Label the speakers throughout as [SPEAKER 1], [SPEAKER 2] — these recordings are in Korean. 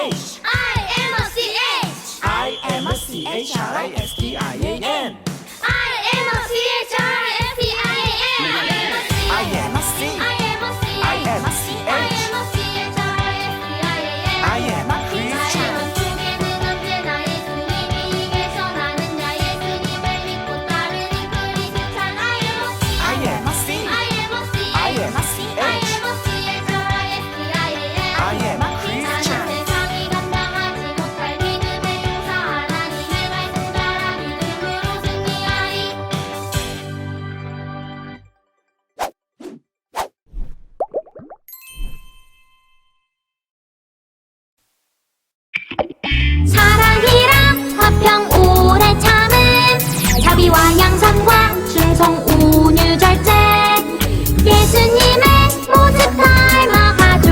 [SPEAKER 1] C-H
[SPEAKER 2] I am a CH.
[SPEAKER 1] I am a C-H-R-I-S-T-I-A-N
[SPEAKER 2] I am a CHRISTIAN.
[SPEAKER 1] I am a C
[SPEAKER 2] I am a CH.
[SPEAKER 1] I am a CH I am a Christian
[SPEAKER 2] 쪽에는 언제나 예수님이 계셔. 나는 나 예수님을 믿고 따르는 크리스찬.
[SPEAKER 1] I am a C
[SPEAKER 2] I am a CH.
[SPEAKER 1] I am a CH
[SPEAKER 2] I am a CHRISTIAN.
[SPEAKER 1] I am a Christian
[SPEAKER 2] 나는 세상이 감당하지 못할 믿음의 용사. 하나님의 말씀 따라 믿음으로 승리하리. 사랑이란 화평 오래 참음 자비와 양선과 충성 온유절제 예수님의 모습 닮아가죠.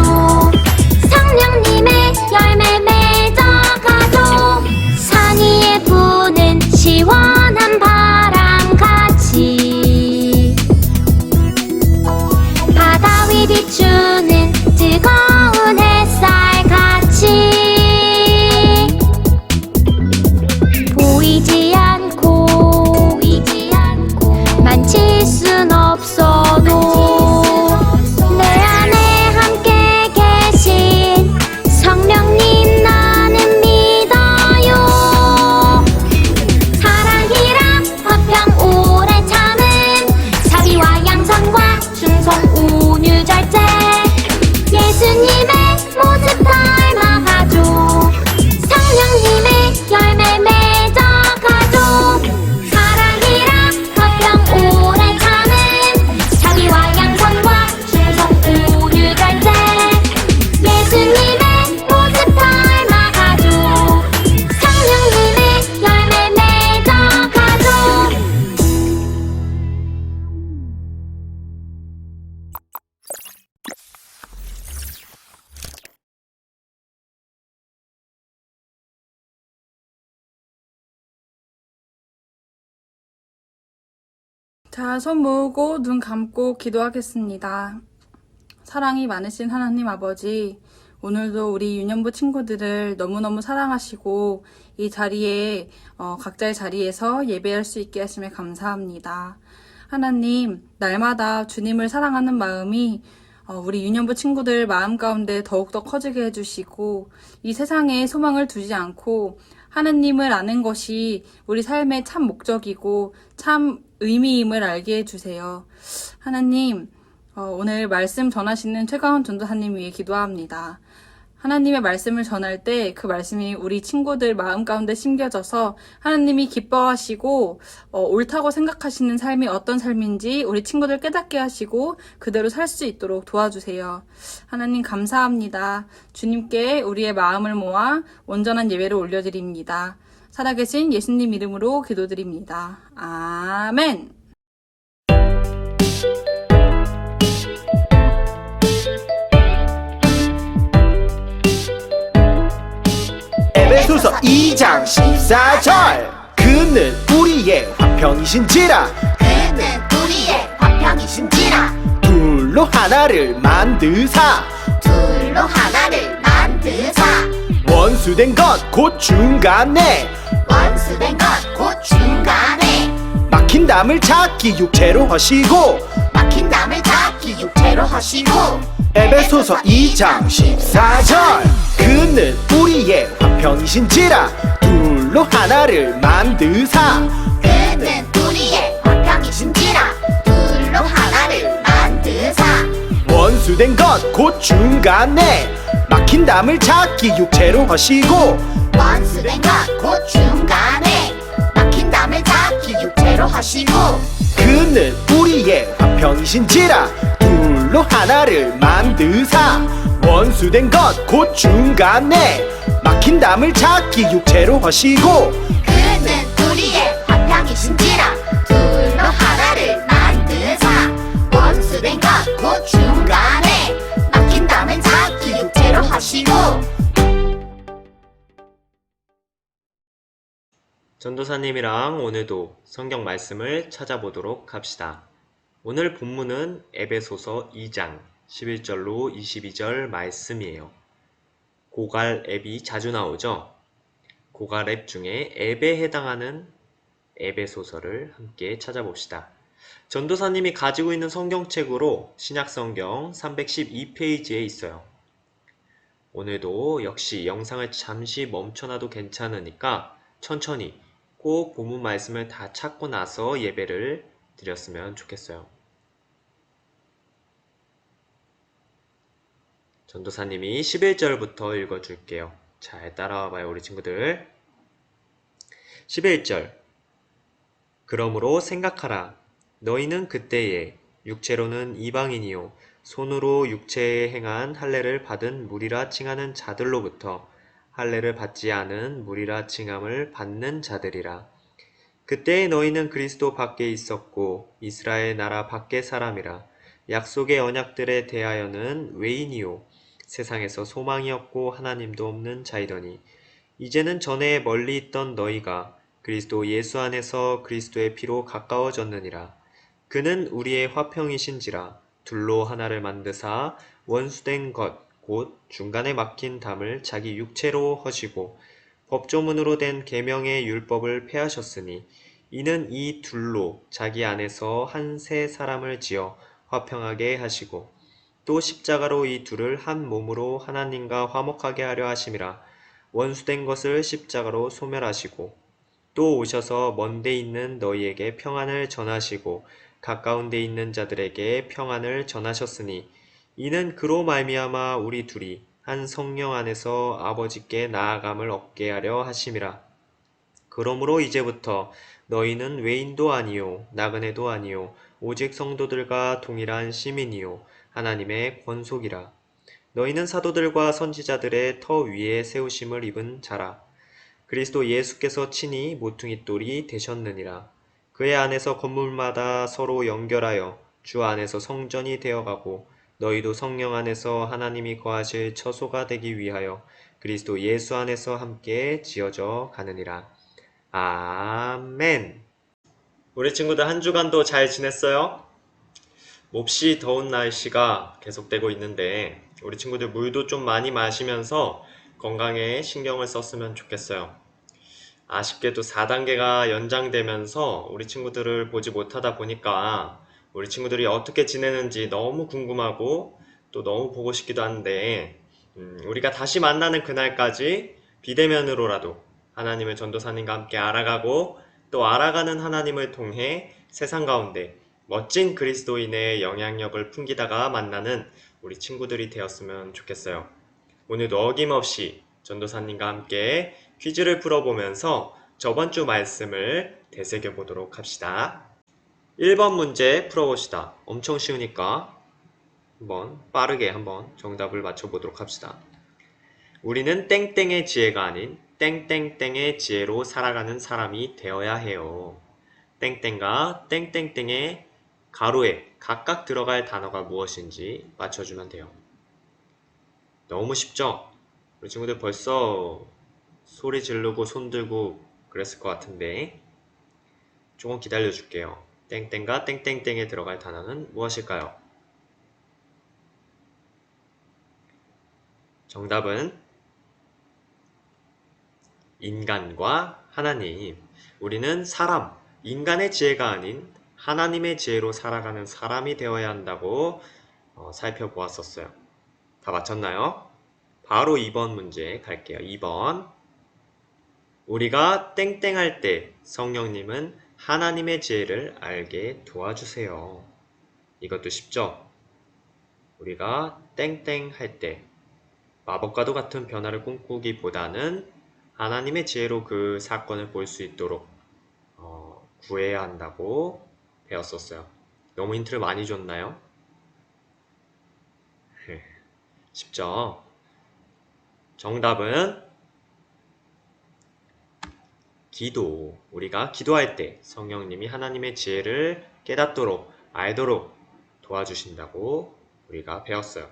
[SPEAKER 2] 성령님의 열매 맺어가죠. 산 위에 부는 시원한 바람같이 바다 위 비추는 뜨거운 햇살같이 보이지 않고 만질 순 없어도 내 안에 함께 계신 성령님 나는 믿어요. 사랑이란 화평 오래 참음 자비와 양선과 충성 온유절제 예수님의 모습 닮아가죠. 성령님의 열매 맺어가죠. 사랑이란 화평 오래 참음 자비와 양선과 충성 온유절제 예수님의 모습 닮아가죠. 성령님의 열매 맺어가죠.
[SPEAKER 3] 자, 손 모으고 눈 감고 기도하겠습니다. 사랑이 많으신 하나님 아버지, 오늘도 우리 유년부 친구들을 너무너무 사랑하시고 이 자리에 각자의 자리에서 예배할 수 있게 하심에 감사합니다. 하나님, 날마다 주님을 사랑하는 마음이 우리 유년부 친구들 마음 가운데 더욱더 커지게 해주시고 이 세상에 소망을 두지 않고 하느님을 아는 것이 우리 삶의 참 목적이고 참 의미임을 알게 해주세요. 하나님, 오늘 말씀 전하시는 최가훈 전도사님 위해 기도합니다. 하나님의 말씀을 전할 때 그 말씀이 우리 친구들 마음 가운데 심겨져서 하나님이 기뻐하시고 옳다고 생각하시는 삶이 어떤 삶인지 우리 친구들 깨닫게 하시고 그대로 살 수 있도록 도와주세요. 하나님 감사합니다. 주님께 우리의 마음을 모아 온전한 예배를 올려드립니다. 살아계신 예수님 이름으로 기도드립니다. 아멘.
[SPEAKER 1] 에베소서 2장 14절 그는 우리의 화평이신지라
[SPEAKER 2] 그는 우리의 화평이신지라
[SPEAKER 1] 둘로 하나를 만드사
[SPEAKER 2] 둘로 하나를 만드사
[SPEAKER 1] 원수된 것 곧 중간에
[SPEAKER 2] 원수된 것 곧 중간에
[SPEAKER 1] 막힌 담을 찾기 육체로 하시고
[SPEAKER 2] 막힌 담을 찾기 육체로 하시고
[SPEAKER 1] 에베소서 2장 14절 그는 우리의 화평이신지라 둘로 하나를 만드사
[SPEAKER 2] 그는 우리의 화평이신지라 둘로 하나를 만드사
[SPEAKER 1] 원수된 것 곧 중간에 막힌 담을 찾기 육체로 하시고
[SPEAKER 2] 원수된 것 곧 중간에 막힌 담을 찾기 육체로 하시고
[SPEAKER 1] 그는 우리의 화평이신지라 둘로 하나를 만드사 원수된 것 곧 중간에 막힌 담을 찾기 육체로 하시고
[SPEAKER 2] 그는 우리의 화평이신지라 둘로 하나를 만드사 원수된 것 곧 중간에 막힌 담을 찾기 육체로 하시고
[SPEAKER 4] 전도사님이랑 오늘도 성경 말씀을 찾아보도록 합시다. 오늘 본문은 에베소서 2장 11절로 22절 말씀이에요. 고갈 앱이 자주 나오죠. 고갈 앱 중에 앱에 해당하는 앱의 소설을 함께 찾아봅시다. 전도사님이 가지고 있는 성경책으로 신약성경 312페이지에 있어요. 오늘도 역시 영상을 잠시 멈춰놔도 괜찮으니까 천천히 꼭 본문 말씀을 다 찾고 나서 예배를 드렸으면 좋겠어요. 전도사님이 11절부터 읽어줄게요. 잘 따라와봐요, 우리 친구들. 11절. 그러므로 생각하라. 너희는 그때에 육체로는 이방인이요 손으로 육체에 행한 할례를 받은 무리라 칭하는 자들로부터 할례를 받지 않은 무리라 칭함을 받는 자들이라. 그때에 너희는 그리스도 밖에 있었고 이스라엘 나라 밖의 사람이라. 약속의 언약들에 대하여는 외인이요 세상에서 소망이 없고 하나님도 없는 자이더니 이제는 전에 멀리 있던 너희가 그리스도 예수 안에서 그리스도의 피로 가까워졌느니라. 그는 우리의 화평이신지라 둘로 하나를 만드사 원수된 것 곧 중간에 막힌 담을 자기 육체로 허시고 법조문으로 된 계명의 율법을 폐하셨으니 이는 이 둘로 자기 안에서 한 새 사람을 지어 화평하게 하시고 또 십자가로 이 둘을 한 몸으로 하나님과 화목하게 하려 하심이라. 원수된 것을 십자가로 소멸하시고 또 오셔서 먼데 있는 너희에게 평안을 전하시고 가까운 데 있는 자들에게 평안을 전하셨으니 이는 그로 말미암아 우리 둘이 한 성령 안에서 아버지께 나아감을 얻게 하려 하심이라. 그러므로 이제부터 너희는 외인도 아니요 나그네도 아니요 오직 성도들과 동일한 시민이요 하나님의 권속이라. 너희는 사도들과 선지자들의 터 위에 세우심을 입은 자라. 그리스도 예수께서 친히 모퉁이 돌이 되셨느니라. 그의 안에서 건물마다 서로 연결하여 주 안에서 성전이 되어가고 너희도 성령 안에서 하나님이 거하실 처소가 되기 위하여 그리스도 예수 안에서 함께 지어져 가느니라. 아멘. 우리 친구들 한 주간도 잘 지냈어요? 몹시 더운 날씨가 계속되고 있는데 우리 친구들 물도 좀 많이 마시면서 건강에 신경을 썼으면 좋겠어요. 아쉽게도 4단계가 연장되면서 우리 친구들을 보지 못하다 보니까 우리 친구들이 어떻게 지내는지 너무 궁금하고 또 너무 보고 싶기도 한데 우리가 다시 만나는 그날까지 비대면으로라도 하나님의 전도사님과 함께 알아가고 또 알아가는 하나님을 통해 세상 가운데 멋진 그리스도인의 영향력을 풍기다가 만나는 우리 친구들이 되었으면 좋겠어요. 오늘도 어김없이 전도사님과 함께 퀴즈를 풀어보면서 저번 주 말씀을 되새겨 보도록 합시다. 1번 문제 풀어봅시다. 엄청 쉬우니까 한번 빠르게 한번 정답을 맞춰보도록 합시다. 우리는 땡땡의 지혜가 아닌 땡땡땡의 지혜로 살아가는 사람이 되어야 해요. 땡땡과 땡땡땡의 가로에 각각 들어갈 단어가 무엇인지 맞춰주면 돼요. 너무 쉽죠? 우리 친구들 벌써 소리 지르고 손 들고 그랬을 것 같은데 조금 기다려 줄게요. 땡땡과 땡땡땡에 들어갈 단어는 무엇일까요? 정답은 인간과 하나님. 우리는 사람, 인간의 지혜가 아닌 하나님의 지혜로 살아가는 사람이 되어야 한다고 살펴보았었어요. 다 맞췄나요? 바로 2번 문제 갈게요. 2번. 우리가 땡땡할 때 성령님은 하나님의 지혜를 알게 도와주세요. 이것도 쉽죠? 우리가 땡땡할 때 마법과도 같은 변화를 꿈꾸기보다는 하나님의 지혜로 그 사건을 볼 수 있도록 구해야 한다고 배웠었어요. 너무 힌트를 많이 줬나요? 쉽죠? 정답은 기도. 우리가 기도할 때 성령님이 하나님의 지혜를 깨닫도록 알도록 도와주신다고 우리가 배웠어요.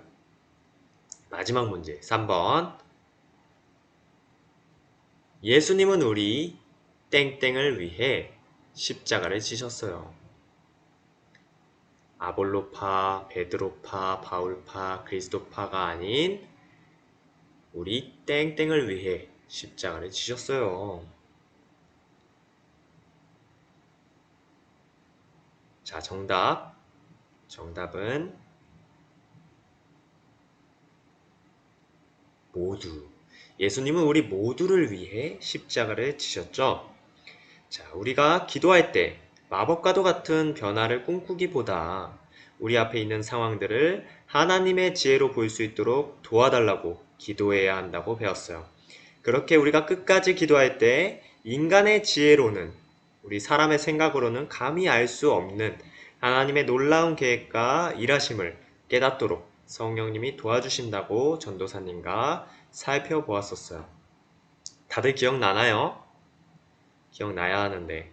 [SPEAKER 4] 마지막 문제 3번. 예수님은 우리 땡땡을 위해 십자가를 지셨어요. 아볼로파, 베드로파, 바울파, 그리스도파가 아닌 우리 땡땡을 위해 십자가를 지셨어요. 자, 정답은 모두. 예수님은 우리 모두를 위해 십자가를 지셨죠. 자, 우리가 기도할 때 마법과도 같은 변화를 꿈꾸기보다 우리 앞에 있는 상황들을 하나님의 지혜로 볼 수 있도록 도와달라고 기도해야 한다고 배웠어요. 그렇게 우리가 끝까지 기도할 때 인간의 지혜로는, 우리 사람의 생각으로는 감히 알 수 없는 하나님의 놀라운 계획과 일하심을 깨닫도록 성령님이 도와주신다고 전도사님과 살펴보았었어요. 다들 기억나나요? 기억나야 하는데,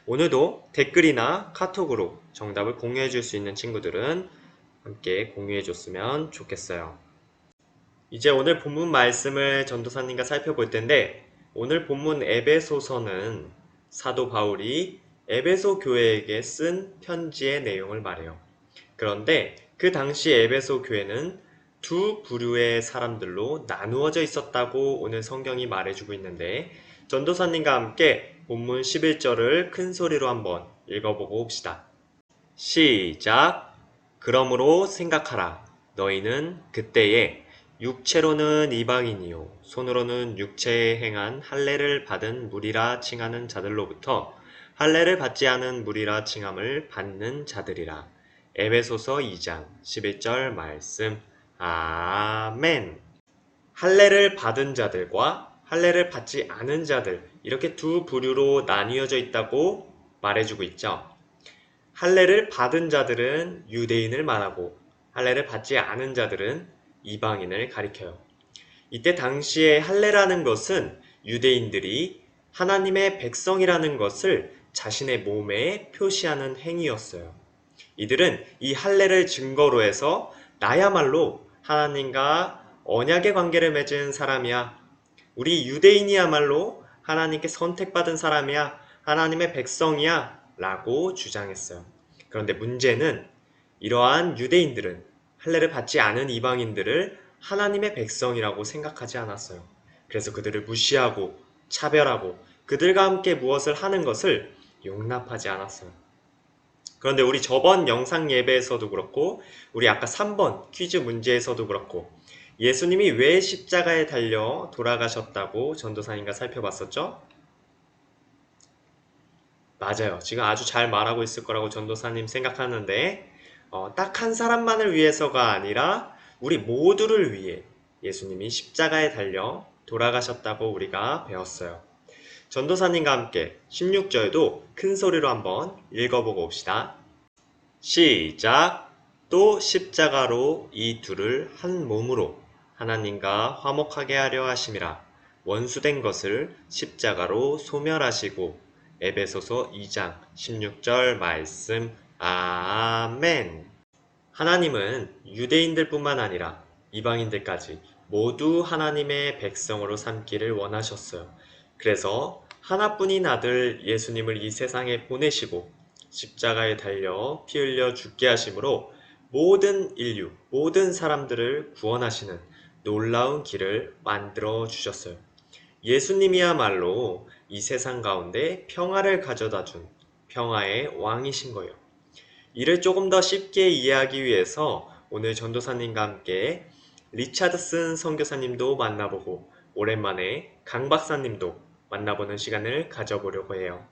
[SPEAKER 4] 오늘도 댓글이나 카톡으로 정답을 공유해 줄 수 있는 친구들은 함께 공유해 줬으면 좋겠어요. 이제 오늘 본문 말씀을 전도사님과 살펴볼 텐데, 오늘 본문 에베소서는 사도 바울이 에베소 교회에게 쓴 편지의 내용을 말해요. 그런데 그 당시 에베소 교회는 두 부류의 사람들로 나누어져 있었다고 오늘 성경이 말해주고 있는데, 전도사님과 함께 본문 11절을 큰 소리로 한번 읽어보고 봅시다. 시작! 그러므로 생각하라. 너희는 그때에 육체로는 이방인이요 손으로는 육체에 행한 할례를 받은 무리라 칭하는 자들로부터 할례를 받지 않은 무리라 칭함을 받는 자들이라. 에베소서 2장 11절 말씀. 아멘. 할례를 받은 자들과 할례를 받지 않은 자들, 이렇게 두 부류로 나뉘어져 있다고 말해주고 있죠. 할례를 받은 자들은 유대인을 말하고 할례를 받지 않은 자들은 이방인을 가리켜요. 이때 당시에 할례라는 것은 유대인들이 하나님의 백성이라는 것을 자신의 몸에 표시하는 행위였어요. 이들은 이 할례를 증거로 해서 나야말로 하나님과 언약의 관계를 맺은 사람이야. 우리 유대인이야말로 하나님께 선택받은 사람이야. 하나님의 백성이야. 라고 주장했어요. 그런데 문제는 이러한 유대인들은 할례를 받지 않은 이방인들을 하나님의 백성이라고 생각하지 않았어요. 그래서 그들을 무시하고 차별하고 그들과 함께 무엇을 하는 것을 용납하지 않았어요. 그런데 우리 저번 영상 예배에서도 그렇고 우리 아까 3번 퀴즈 문제에서도 그렇고 예수님이 왜 십자가에 달려 돌아가셨다고 전도사님과 살펴봤었죠? 맞아요. 지금 아주 잘 말하고 있을 거라고 전도사님 생각하는데 딱 한 사람만을 위해서가 아니라 우리 모두를 위해 예수님이 십자가에 달려 돌아가셨다고 우리가 배웠어요. 전도사님과 함께 16절도 큰 소리로 한번 읽어보고 봅시다. 시작! 또 십자가로 이 둘을 한 몸으로 하나님과 화목하게 하려 하심이라. 원수된 것을 십자가로 소멸하시고. 에베소서 2장 16절 말씀. 아멘. 하나님은 유대인들뿐만 아니라 이방인들까지 모두 하나님의 백성으로 삼기를 원하셨어요. 그래서 하나뿐인 아들 예수님을 이 세상에 보내시고 십자가에 달려 피 흘려 죽게 하심으로 모든 인류, 모든 사람들을 구원하시는 놀라운 길을 만들어 주셨어요. 예수님이야말로 이 세상 가운데 평화를 가져다 준 평화의 왕이신 거예요. 이를 조금 더 쉽게 이해하기 위해서 오늘 전도사님과 함께 리차드슨 선교사님도 만나보고 오랜만에 강 박사님도 만나보는 시간을 가져보려고 해요.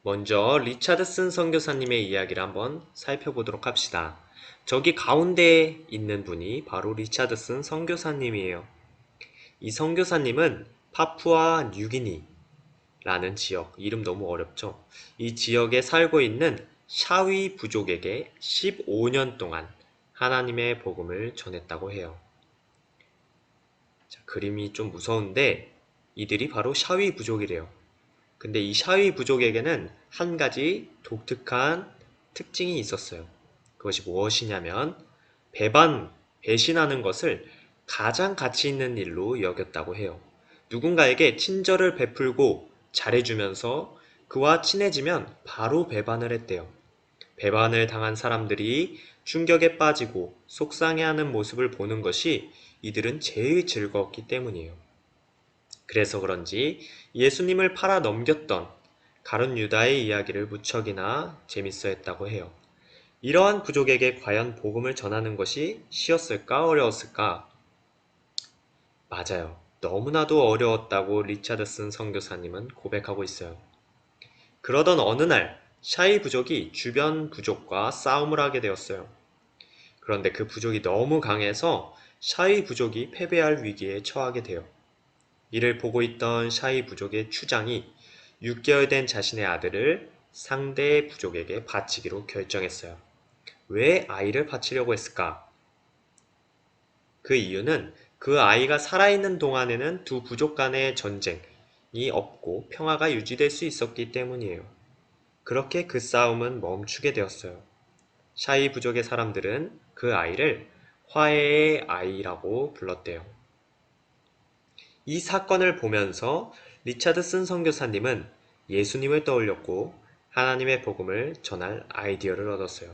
[SPEAKER 4] 먼저 리차드슨 선교사님의 이야기를 한번 살펴보도록 합시다. 저기 가운데에 있는 분이 바로 리차드슨 선교사님이에요. 이 선교사님은 파푸아 뉴기니라는 지역, 이름 너무 어렵죠? 이 지역에 살고 있는 샤위 부족에게 15년 동안 하나님의 복음을 전했다고 해요. 자, 그림이 좀 무서운데 이들이 바로 샤위 부족이래요. 근데 이 샤위 부족에게는 한 가지 독특한 특징이 있었어요. 그것이 무엇이냐면 배신하는 것을 가장 가치 있는 일로 여겼다고 해요. 누군가에게 친절을 베풀고 잘해주면서 그와 친해지면 바로 배반을 했대요. 배반을 당한 사람들이 충격에 빠지고 속상해하는 모습을 보는 것이 이들은 제일 즐거웠기 때문이에요. 그래서 그런지 예수님을 팔아 넘겼던 가룟 유다의 이야기를 무척이나 재밌어 했다고 해요. 이러한 부족에게 과연 복음을 전하는 것이 쉬웠을까 어려웠을까? 맞아요. 너무나도 어려웠다고 리차드슨 선교사님은 고백하고 있어요. 그러던 어느 날 샤이 부족이 주변 부족과 싸움을 하게 되었어요. 그런데 그 부족이 너무 강해서 샤이 부족이 패배할 위기에 처하게 돼요. 이를 보고 있던 샤이 부족의 추장이 6개월 된 자신의 아들을 상대 부족에게 바치기로 결정했어요. 왜 아이를 바치려고 했을까? 그 이유는 그 아이가 살아있는 동안에는 두 부족 간의 전쟁이 없고 평화가 유지될 수 있었기 때문이에요. 그렇게 그 싸움은 멈추게 되었어요. 샤이 부족의 사람들은 그 아이를 화해의 아이라고 불렀대요. 이 사건을 보면서 리차드슨 선교사님은 예수님을 떠올렸고 하나님의 복음을 전할 아이디어를 얻었어요.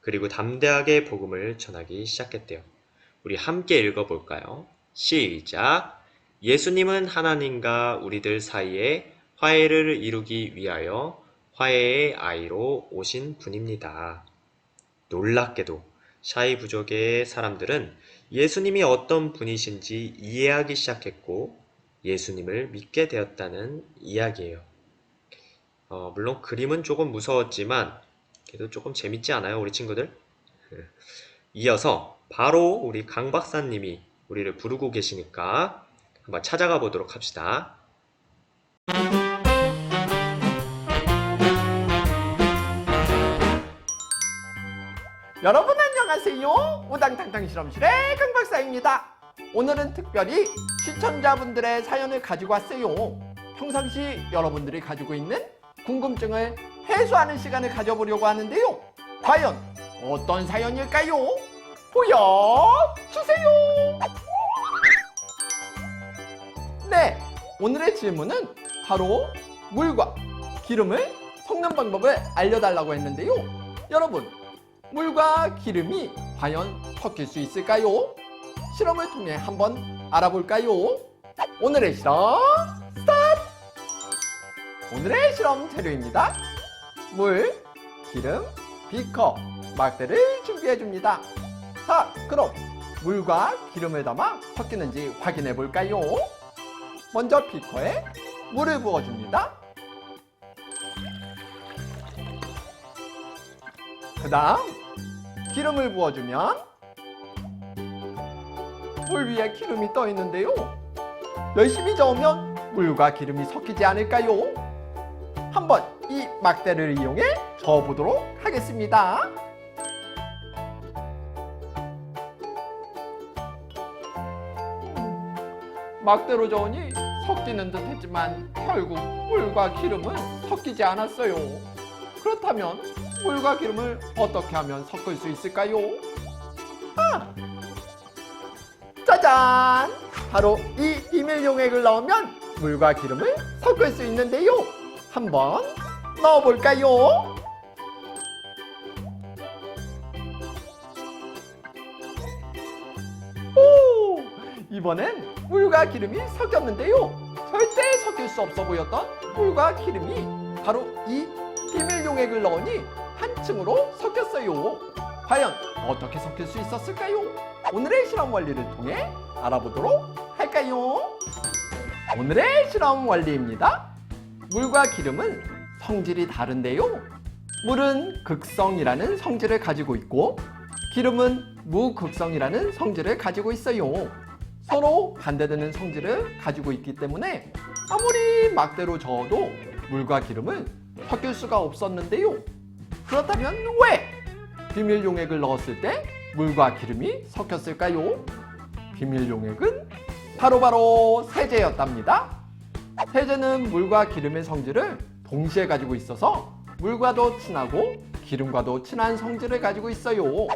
[SPEAKER 4] 그리고 담대하게 복음을 전하기 시작했대요. 우리 함께 읽어볼까요? 시작! 예수님은 하나님과 우리들 사이에 화해를 이루기 위하여 화해의 아이로 오신 분입니다. 놀랍게도 샤이 부족의 사람들은 예수님이 어떤 분이신지 이해하기 시작했고 예수님을 믿게 되었다는 이야기예요. 물론 그림은 조금 무서웠지만 그래도 조금 재밌지 않아요, 우리 친구들? 이어서 바로 우리 강 박사님이 우리를 부르고 계시니까 한번 찾아가 보도록 합시다.
[SPEAKER 5] 여러분 안녕하세요. 우당탕탕 실험실의 강 박사입니다. 오늘은 특별히 시청자분들의 사연을 가지고 왔어요. 평상시 여러분들이 가지고 있는 궁금증을 해소하는 시간을 가져보려고 하는데요. 과연 어떤 사연일까요? 보여주세요. 네, 오늘의 질문은 바로 물과 기름을 섞는 방법을 알려달라고 했는데요. 여러분, 물과 기름이 과연 섞일 수 있을까요? 실험을 통해 한번 알아볼까요? 오늘의 실험 스타트! 오늘의 실험 재료입니다. 물, 기름, 비커, 막대를 준비해줍니다. 자, 그럼 물과 기름을 담아 섞이는지 확인해 볼까요? 먼저 비커에 물을 부어줍니다. 그 다음 기름을 부어주면 물 위에 기름이 떠 있는데요. 열심히 저으면 물과 기름이 섞이지 않을까요? 한번 이 막대를 이용해 저어보도록 하겠습니다. 막대로 저으니 섞이는 듯 했지만 결국 물과 기름은 섞이지 않았어요. 그렇다면 물과 기름을 어떻게 하면 섞을 수 있을까요? 짜잔! 바로 이 비밀 용액을 넣으면 물과 기름을 섞을 수 있는데요. 한번 넣어볼까요? 오! 이번엔 물과 기름이 섞였는데요. 절대 섞일 수 없어 보였던 물과 기름이 바로 이 비밀 용액을 넣으니 한층으로 섞였어요. 과연 어떻게 섞일 수 있었을까요? 오늘의 실험 원리를 통해 알아보도록 할까요? 오늘의 실험 원리입니다. 물과 기름은 성질이 다른데요. 물은 극성이라는 성질을 가지고 있고 기름은 무극성이라는 성질을 가지고 있어요. 서로 반대되는 성질을 가지고 있기 때문에 아무리 막대로 저어도 물과 기름을 섞일 수가 없었는데요. 그렇다면 왜 비밀 용액을 넣었을 때 물과 기름이 섞였을까요? 비밀 용액은 바로 세제였답니다. 세제는 물과 기름의 성질을 동시에 가지고 있어서 물과도 친하고 기름과도 친한 성질을 가지고 있어요.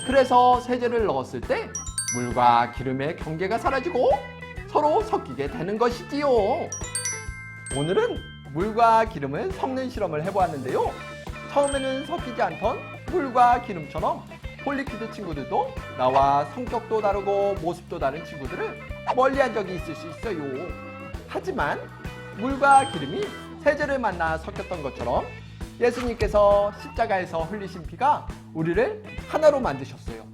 [SPEAKER 5] 그래서 세제를 넣었을 때 물과 기름의 경계가 사라지고 서로 섞이게 되는 것이지요. 오늘은 물과 기름을 섞는 실험을 해보았는데요. 처음에는 섞이지 않던 물과 기름처럼 폴리키드 친구들도 나와 성격도 다르고 모습도 다른 친구들을 멀리한 적이 있을 수 있어요. 하지만 물과 기름이 세제를 만나 섞였던 것처럼 예수님께서 십자가에서 흘리신 피가 우리를 하나로 만드셨어요.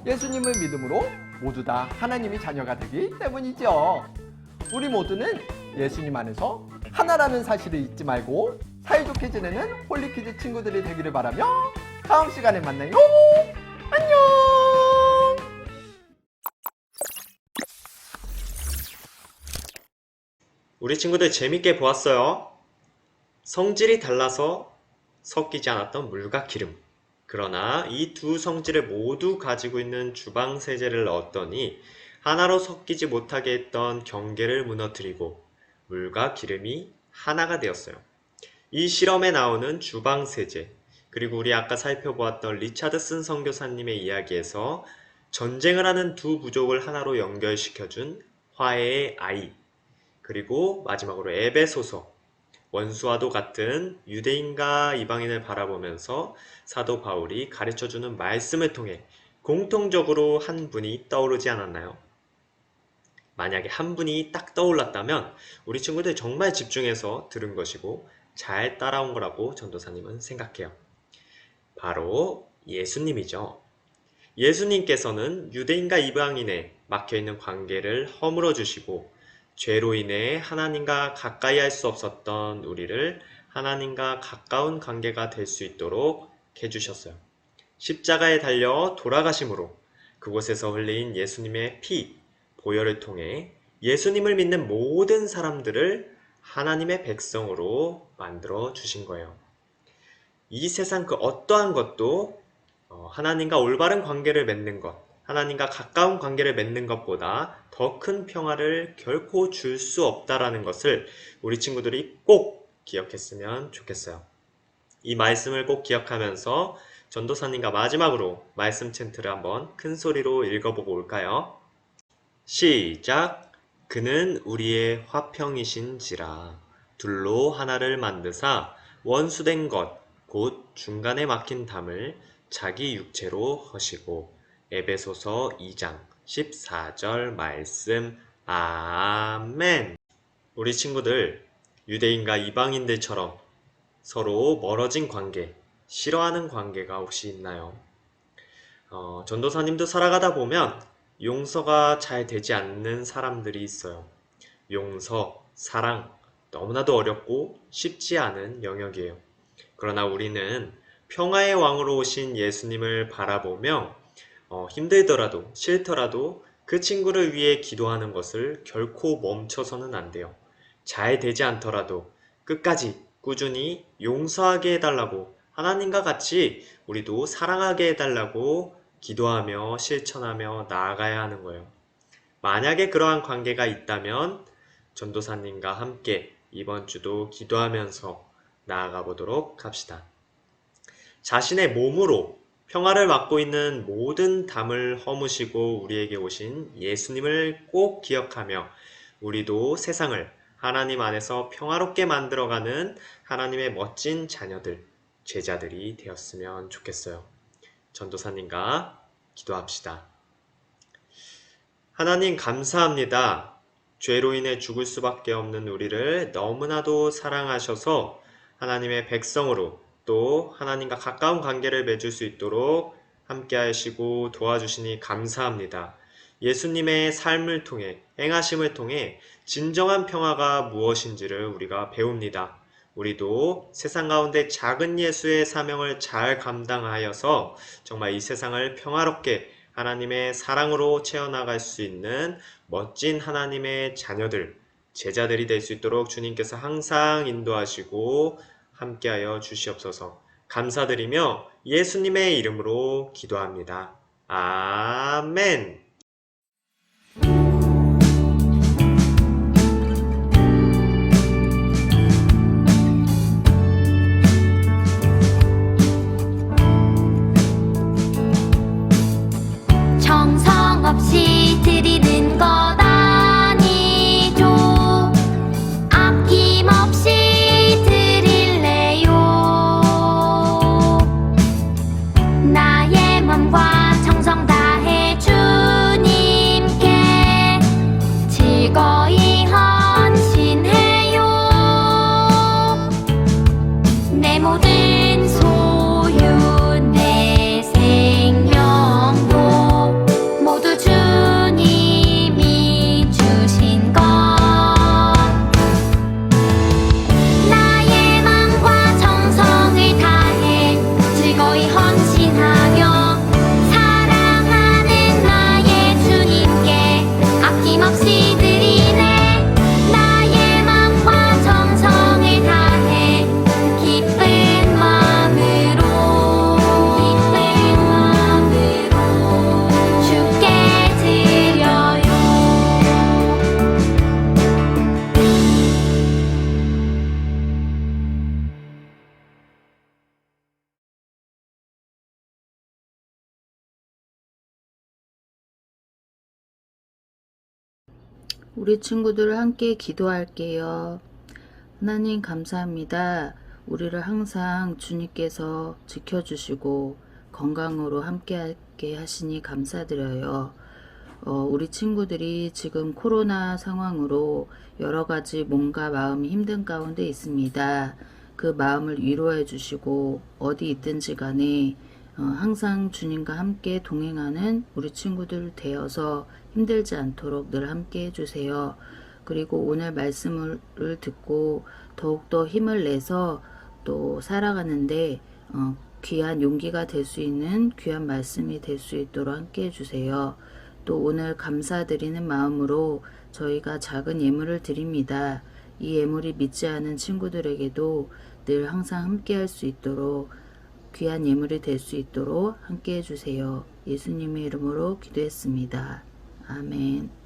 [SPEAKER 5] 예수님을 믿음으로 모두 다 하나님의 자녀가 되기 때문이죠. 우리 모두는 예수님 안에서 하나라는 사실을 잊지 말고 사이좋게 지내는 폴리키드 친구들이 되기를 바라며 다음 시간에 만나요. 안녕.
[SPEAKER 4] 우리 친구들 재밌게 보았어요. 성질이 달라서 섞이지 않았던 물과 기름. 그러나 이 두 성질을 모두 가지고 있는 주방 세제를 넣었더니 하나로 섞이지 못하게 했던 경계를 무너뜨리고 물과 기름이 하나가 되었어요. 이 실험에 나오는 주방 세제, 그리고 우리 아까 살펴보았던 리차드슨 선교사님의 이야기에서 전쟁을 하는 두 부족을 하나로 연결시켜준 화해의 아이, 그리고 마지막으로 에베소서, 원수와도 같은 유대인과 이방인을 바라보면서 사도 바울이 가르쳐주는 말씀을 통해 공통적으로 한 분이 떠오르지 않았나요? 만약에 한 분이 딱 떠올랐다면 우리 친구들 정말 집중해서 들은 것이고 잘 따라온 거라고 전도사님은 생각해요. 바로 예수님이죠. 예수님께서는 유대인과 이방인에 막혀있는 관계를 허물어 주시고 죄로 인해 하나님과 가까이 할 수 없었던 우리를 하나님과 가까운 관계가 될 수 있도록 해주셨어요. 십자가에 달려 돌아가심으로 그곳에서 흘린 예수님의 피, 보혈을 통해 예수님을 믿는 모든 사람들을 하나님의 백성으로 만들어 주신 거예요. 이 세상 그 어떠한 것도 하나님과 올바른 관계를 맺는 것, 하나님과 가까운 관계를 맺는 것보다 더 큰 평화를 결코 줄 수 없다라는 것을 우리 친구들이 꼭 기억했으면 좋겠어요. 이 말씀을 꼭 기억하면서 전도사님과 마지막으로 말씀 챈트를 한번 큰 소리로 읽어보고 올까요? 시작! 그는 우리의 화평이신지라 둘로 하나를 만드사 원수된 것 곧 중간에 막힌 담을 자기 육체로 허시고. 에베소서 2장 14절 말씀. 아멘. 우리 친구들, 유대인과 이방인들처럼 서로 멀어진 관계, 싫어하는 관계가 혹시 있나요? 전도사님도 살아가다 보면 용서가 잘 되지 않는 사람들이 있어요. 용서, 사랑, 너무나도 어렵고 쉽지 않은 영역이에요. 그러나 우리는 평화의 왕으로 오신 예수님을 바라보며 힘들더라도 싫더라도 그 친구를 위해 기도하는 것을 결코 멈춰서는 안 돼요. 잘 되지 않더라도 끝까지 꾸준히 용서하게 해달라고, 하나님과 같이 우리도 사랑하게 해달라고 기도하며 실천하며 나아가야 하는 거예요. 만약에 그러한 관계가 있다면 전도사님과 함께 이번 주도 기도하면서 나아가 보도록 합시다. 자신의 몸으로 평화를 맡고 있는 모든 담을 허무시고 우리에게 오신 예수님을 꼭 기억하며 우리도 세상을 하나님 안에서 평화롭게 만들어가는 하나님의 멋진 자녀들, 제자들이 되었으면 좋겠어요. 전도사님과 기도합시다. 하나님 감사합니다. 죄로 인해 죽을 수밖에 없는 우리를 너무나도 사랑하셔서 하나님의 백성으로 또 하나님과 가까운 관계를 맺을 수 있도록 함께 하시고 도와주시니 감사합니다. 예수님의 삶을 통해, 행하심을 통해 진정한 평화가 무엇인지를 우리가 배웁니다. 우리도 세상 가운데 작은 예수의 사명을 잘 감당하여서 정말 이 세상을 평화롭게 하나님의 사랑으로 채워나갈 수 있는 멋진 하나님의 자녀들, 제자들이 될 수 있도록 주님께서 항상 인도하시고 함께하여 주시옵소서. 감사드리며 예수님의 이름으로 기도합니다. 아멘.
[SPEAKER 2] 정성 없이 드리는 것 아니죠. 아낌없이 드릴래요.
[SPEAKER 6] 우리 친구들 함께 기도할게요. 하나님 감사합니다. 우리를 항상 주님께서 지켜주시고 건강으로 함께하게 하시니 감사드려요. 우리 친구들이 지금 코로나 상황으로 여러 가지 몸과 마음이 힘든 가운데 있습니다. 그 마음을 위로해 주시고 어디 있든지 간에 항상 주님과 함께 동행하는 우리 친구들 되어서 힘들지 않도록 늘 함께 해주세요. 그리고 오늘 말씀을 듣고 더욱더 힘을 내서 또 살아가는데 귀한 용기가 될 수 있는 귀한 말씀이 될 수 있도록 함께 해주세요. 또 오늘 감사드리는 마음으로 저희가 작은 예물을 드립니다. 이 예물이 믿지 않은 친구들에게도 늘 항상 함께 할 수 있도록 귀한 예물이 될 수 있도록 함께 해주세요. 예수님의 이름으로 기도했습니다. 아멘.